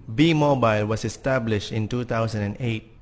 V-Mobile was established in 2008.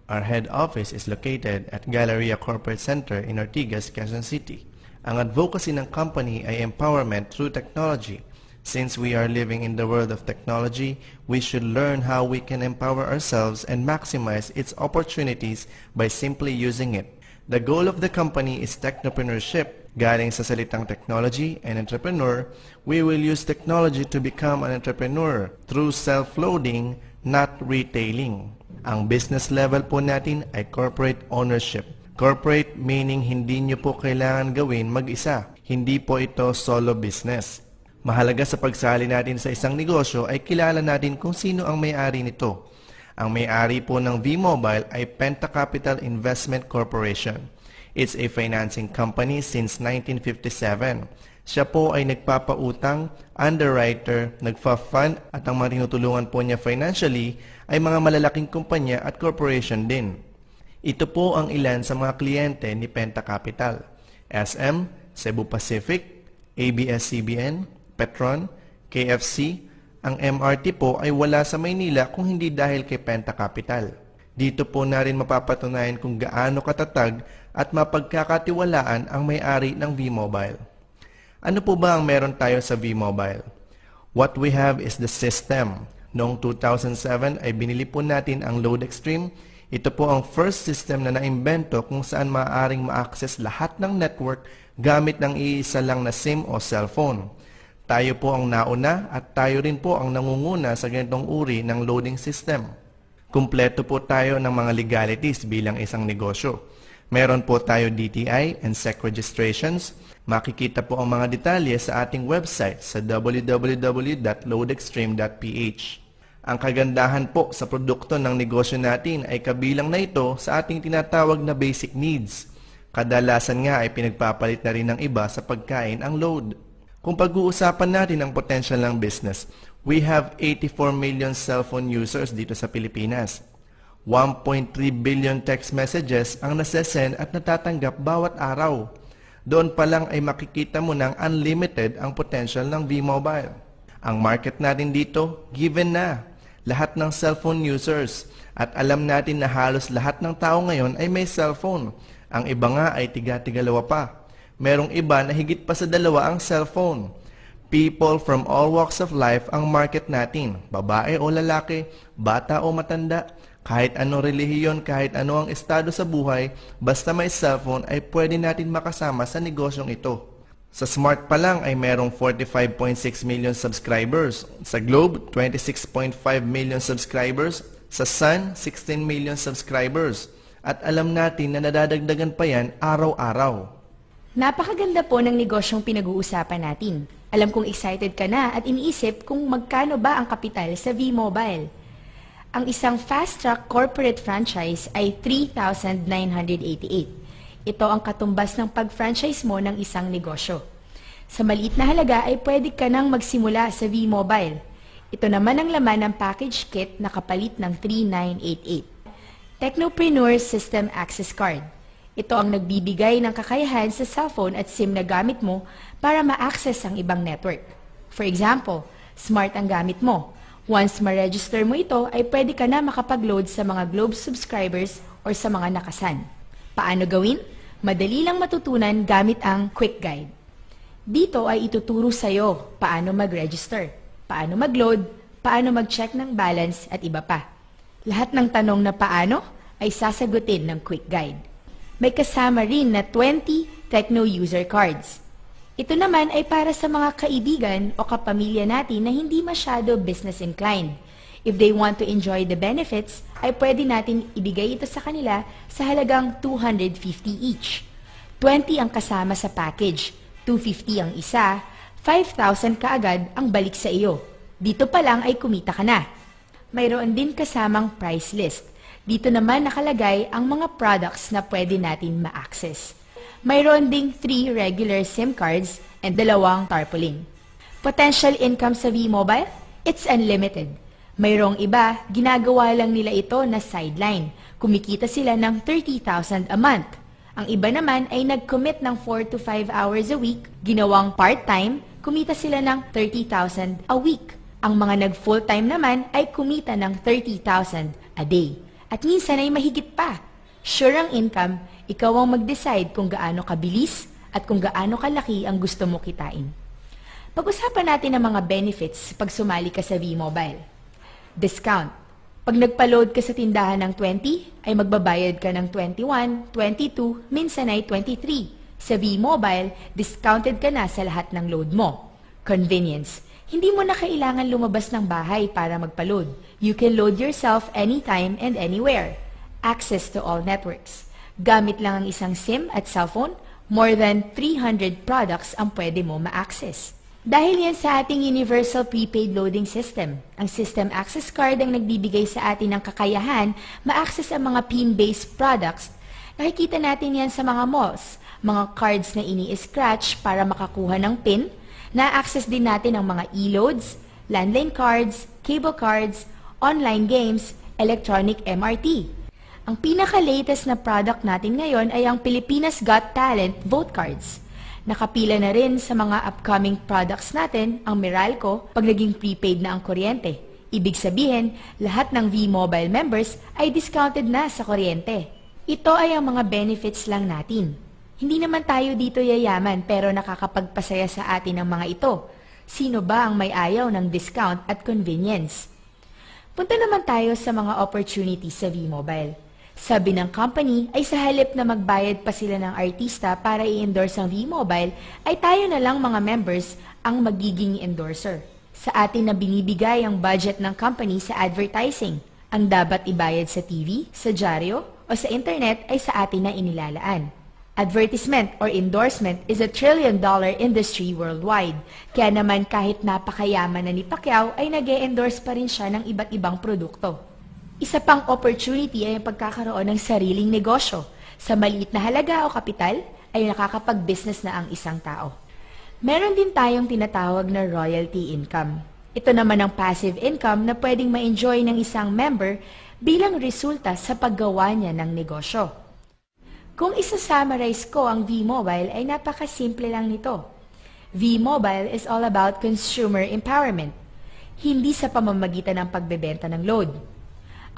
Our head office is located at Galleria Corporate Center in Ortigas, Quezon City. Ang advocacy ng company ay empowerment through technology. Since we are living in the world of technology, we should learn how we can empower ourselves and maximize its opportunities by simply using it. The goal of the company is technopreneurship. Galing sa salitang technology and entrepreneur, we will use technology to become an entrepreneur through self-loading, not retailing. Ang business level po natin ay corporate ownership. Corporate meaning hindi nyo po kailangan gawin mag-isa. Hindi po ito solo business. Mahalaga sa pagsali natin sa isang negosyo ay kilala natin kung sino ang may-ari nito. Ang may-ari po ng V-Mobile ay Penta Capital Investment Corporation. It's a financing company since 1957. Siya po ay nagpapautang, underwriter, nagfa-fund at ang mga tinutulungan po niya financially ay mga malalaking kumpanya at corporation din. Ito po ang ilan sa mga kliyente ni Penta Capital: SM, Cebu Pacific, ABS-CBN, Petron, KFC. Ang MRT po ay wala sa Maynila kung hindi dahil kay Penta Capital. Dito po na rin mapapatunayan kung gaano katatag at mapagkakatiwalaan ang may-ari ng V-Mobile. Ano po ba ang meron tayo sa V-Mobile? What we have is the system. Noong 2007 ay binili po natin ang Load Extreme. Ito po ang first system na naimbento kung saan maaaring ma-access lahat ng network gamit ng iisa lang na SIM o cellphone. Tayo po ang nauna at tayo rin po ang nangunguna sa ganitong uri ng loading system. Kumpleto po tayo ng mga legalities bilang isang negosyo. Meron po tayo DTI and SEC registrations. Makikita po ang mga detalye sa ating website sa www.loadextreme.ph. Ang kagandahan po sa produkto ng negosyo natin ay kabilang na ito sa ating tinatawag na basic needs. Kadalasan nga ay pinagpapalit na rin ng iba sa pagkain ang load. Kung pag-uusapan natin ang potential ng business, we have 84 million cellphone users dito sa Pilipinas. 1.3 billion text messages ang nasesend at natatanggap bawat araw. Doon pa lang ay makikita mo ng unlimited ang potential ng V-Mobile. Ang market natin dito, given na. Lahat ng cellphone users. At alam natin na halos lahat ng tao ngayon ay may cellphone. Ang iba nga ay tiga-tigalawa pa. Merong iba na higit pa sa dalawa ang cellphone. People from all walks of life ang market natin. Babae o lalaki, bata o matanda, kahit anong relihiyon, kahit ano ang estado sa buhay, basta may cellphone ay pwede natin makasama sa negosyong ito. Sa Smart pa lang ay merong 45.6 million subscribers. Sa Globe, 26.5 million subscribers. Sa Sun, 16 million subscribers. At alam natin na nadadagdagan pa yan araw-araw. Napakaganda po ng negosyong pinag-uusapan natin. Alam kong excited ka na at iniisip kung magkano ba ang kapital sa V-Mobile. Ang isang fast-track corporate franchise ay 3,988. Ito ang katumbas ng pag-franchise mo ng isang negosyo. Sa maliit na halaga ay pwede ka nang magsimula sa V-Mobile. Ito naman ang laman ng package kit na kapalit ng 3,988. Technopreneur System Access Card. Ito ang nagbibigay ng kakayahan sa cellphone at SIM na gamit mo para ma-access ang ibang network. For example, Smart ang gamit mo. Once ma-register mo ito, ay pwede ka na makapag-load sa mga Globe subscribers or sa mga nakasan. Paano gawin? Madali lang matutunan gamit ang Quick Guide. Dito ay ituturo sa iyo paano mag-register, paano mag-load, paano mag-check ng balance at iba pa. Lahat ng tanong na paano ay sasagutin ng Quick Guide. May kasama rin na 20 Techno User Cards. Ito naman ay para sa mga kaibigan o kapamilya natin na hindi masyado business inclined. If they want to enjoy the benefits, ay pwede natin ibigay ito sa kanila sa halagang 250 each. 20 ang kasama sa package, 250 ang isa, 5,000 kaagad ang balik sa iyo. Dito pa lang ay kumita ka na. Mayroon din kasamang price list. Dito naman nakalagay ang mga products na pwede natin ma-access. Mayroon ding 3 regular SIM cards and 2 tarpaulin. Potential income sa V-Mobile? It's unlimited. Mayroong iba, ginagawa lang nila ito na sideline. Kumikita sila ng 30,000 a month. Ang iba naman ay nag-commit ng 4 to 5 hours a week, ginawang part-time, kumita sila ng 30,000 a week. Ang mga nag-full-time naman ay kumita ng 30,000 a day. At minsan ay mahigit pa. Sure ang income, ikaw ang mag-decide kung gaano kabilis at kung gaano kalaki ang gusto mo kitain. Pag-usapan natin ang mga benefits pag sumali ka sa V-Mobile. Discount. Pag nagpa-load ka sa tindahan ng 20, ay magbabayad ka ng 21, 22, minsan ay 23. Sa V-Mobile, discounted ka na sa lahat ng load mo. Convenience. Hindi mo na kailangan lumabas ng bahay para magpa-load. You can load yourself anytime and anywhere. Access to all networks. Gamit lang ang isang SIM at cellphone, more than 300 products ang pwede mo ma-access. Dahil yan sa ating Universal Prepaid Loading System, ang System Access Card ang nagbibigay sa atin ng kakayahan ma-access ang mga PIN-based products. Nakikita natin yan sa mga malls, mga cards na ini-scratch para makakuha ng PIN. Na-access din natin ang mga e-loads, landline cards, cable cards, online games, electronic MRT. Ang pinaka-latest na product natin ngayon ay ang Pilipinas Got Talent Vote Cards. Nakapila na rin sa mga upcoming products natin ang Meralco pag naging prepaid na ang kuryente. Ibig sabihin, lahat ng V-Mobile members ay discounted na sa kuryente. Ito ay ang mga benefits lang natin. Hindi naman tayo dito yayaman pero nakakapagpasaya sa atin ang mga ito. Sino ba ang may ayaw ng discount at convenience? Punta naman tayo sa mga opportunities sa V-Mobile. Sabi ng company ay sa halip na magbayad pa sila ng artista para i-endorse ang V-Mobile, ay tayo na lang mga members ang magiging endorser. Sa atin na binibigay ang budget ng company sa advertising. Ang dapat ibayad sa TV, sa dyaryo o sa internet ay sa atin na inilalaan. Advertisement or endorsement is a trillion-dollar industry worldwide. Kaya naman kahit napakayaman na ni Pacquiao ay nag-e-endorse pa rin siya ng iba't ibang produkto. Isa pang opportunity ay ang pagkakaroon ng sariling negosyo. Sa maliit na halaga o kapital ay nakakapag-business na ang isang tao. Meron din tayong tinatawag na royalty income. Ito naman ang passive income na pwedeng ma-enjoy ng isang member bilang resulta sa paggawa niya ng negosyo. Kung isa-summarize ko ang V-Mobile ay napakasimple lang nito. V-Mobile is all about consumer empowerment, hindi sa pamamagitan ng pagbebenta ng load.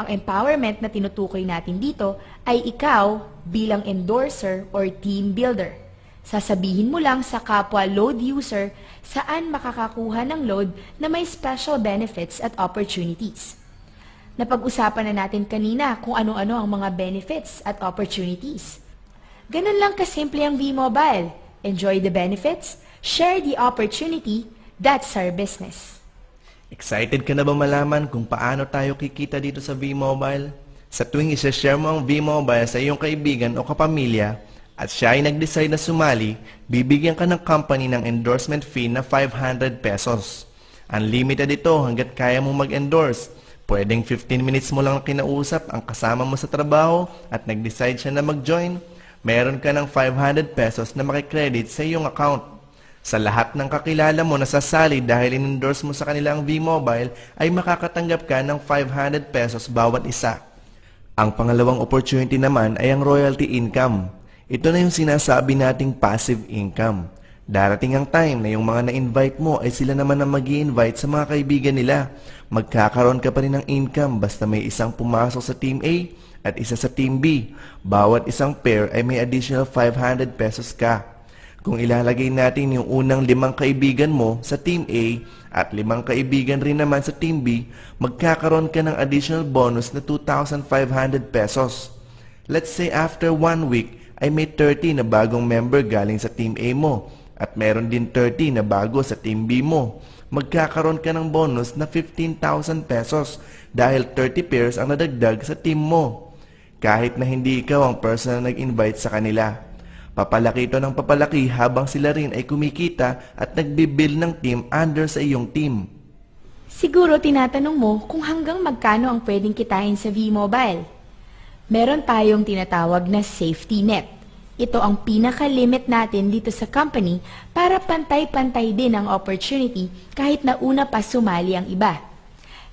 Ang empowerment na tinutukoy natin dito ay ikaw bilang endorser or team builder. Sasabihin mo lang sa kapwa load user saan makakakuha ng load na may special benefits at opportunities. Napag-usapan na natin kanina kung ano-ano ang mga benefits at opportunities. Ganun lang kasimple ang V-Mobile. Enjoy the benefits, share the opportunity, that's our business. Excited ka na ba malaman kung paano tayo kikita dito sa V-Mobile? Sa tuwing isa-share mo ang V-Mobile sa iyong kaibigan o kapamilya at siya ay nag-decide na sumali, bibigyan ka ng company ng endorsement fee na 500 pesos. Unlimited ito hanggat kaya mo mag-endorse. Pwedeng 15 minutes mo lang kinausap ang kasama mo sa trabaho at nag-decide siya na mag-join. Meron ka ng 500 pesos na makikredit sa iyong account. Sa lahat ng kakilala mo na sasali dahil in-endorse mo sa kanilang V-Mobile ay makakatanggap ka ng 500 pesos bawat isa. Ang pangalawang opportunity naman ay ang royalty income. Ito na yung sinasabi nating passive income. Darating ang time na yung mga na-invite mo ay sila naman ang mag-i-invite sa mga kaibigan nila. Magkakaroon ka pa rin ng income basta may isang pumasok sa Team A at isa sa Team B. Bawat isang pair ay may additional 500 pesos ka. Kung ilalagay natin yung unang 5 kaibigan mo sa Team A at 5 kaibigan rin naman sa Team B, magkakaroon ka ng additional bonus na 2,500 pesos. Let's say after 1 week ay may 30 na bagong member galing sa Team A mo at meron din 30 na bago sa Team B mo. Magkakaroon ka ng bonus na 15,000 pesos dahil 30 pairs ang nadagdag sa team mo. Kahit na hindi ikaw ang person na nag-invite sa kanila. Papalaki ito ng papalaki habang sila rin ay kumikita at nagbibuild ng team under sa iyong team. Siguro tinatanong mo kung hanggang magkano ang pwedeng kitain sa V-Mobile. Meron tayong tinatawag na safety net. Ito ang pinaka-limit natin dito sa company para pantay-pantay din ang opportunity kahit na una pa sumali ang iba.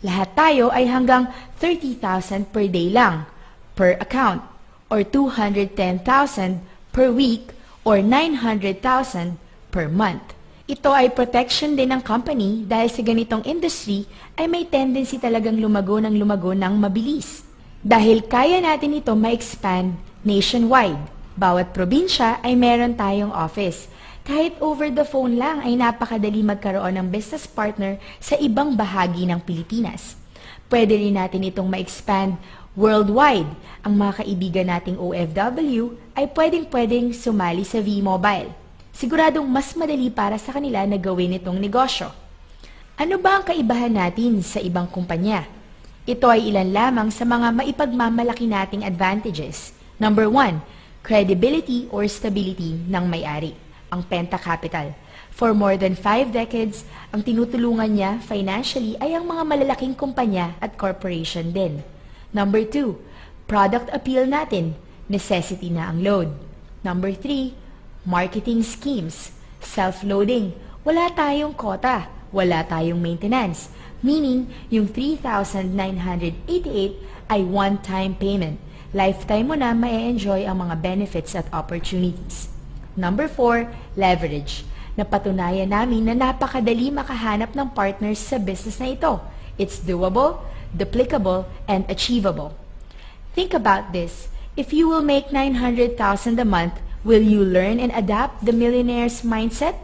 Lahat tayo ay hanggang 30,000 per day lang, per account, or 210,000 per week, or 900,000 per month. Ito ay protection din ng company dahil sa ganitong industry ay may tendency talagang lumago ng mabilis. Dahil kaya natin ito ma-expand nationwide. Bawat probinsya ay meron tayong office. Kahit over the phone lang ay napakadali magkaroon ng business partner sa ibang bahagi ng Pilipinas. Pwede rin natin itong ma-expand worldwide. Ang mga kaibigan nating OFW ay pwedeng sumali sa V-Mobile. Siguradong mas madali para sa kanila na gawin itong negosyo. Ano ba ang kaibahan natin sa ibang kumpanya? Ito ay ilan lamang sa mga maipagmamalaki nating advantages. Number 1, credibility or stability ng may-ari, ang Penta Capital. For more than 5 decades, ang tinutulungan niya financially ay ang mga malalaking kumpanya at corporation din. Number 2, product appeal natin, necessity na ang load. Number 3, marketing schemes, self-loading, wala tayong quota, wala tayong maintenance, meaning yung 3,988 ay one-time payment. Lifetime mo na ma-enjoy ang mga benefits at opportunities. Number 4, leverage. Napatunayan namin na napakadali makahanap ng partners sa business na ito. It's doable, duplicable, and achievable. Think about this. If you will make 900,000 a month, will you learn and adapt the millionaire's mindset?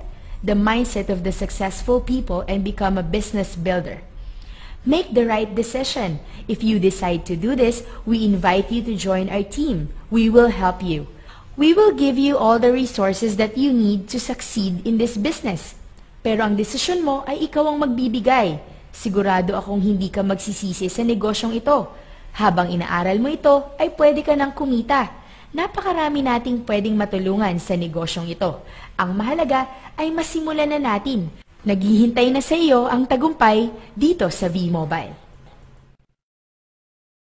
The mindset of the successful people and become a business builder. Make the right decision. If you decide to do this, we invite you to join our team. We will help you. We will give you all the resources that you need to succeed in this business. Pero ang desisyon mo ay ikaw ang magbibigay. Sigurado akong hindi ka magsisisi sa negosyong ito. Habang inaaral mo ito, ay pwede ka nang kumita. Napakarami nating pwedeng matulungan sa negosyong ito. Ang mahalaga ay masimulan na natin. Naghihintay na sa iyo ang tagumpay dito sa V-Mobile.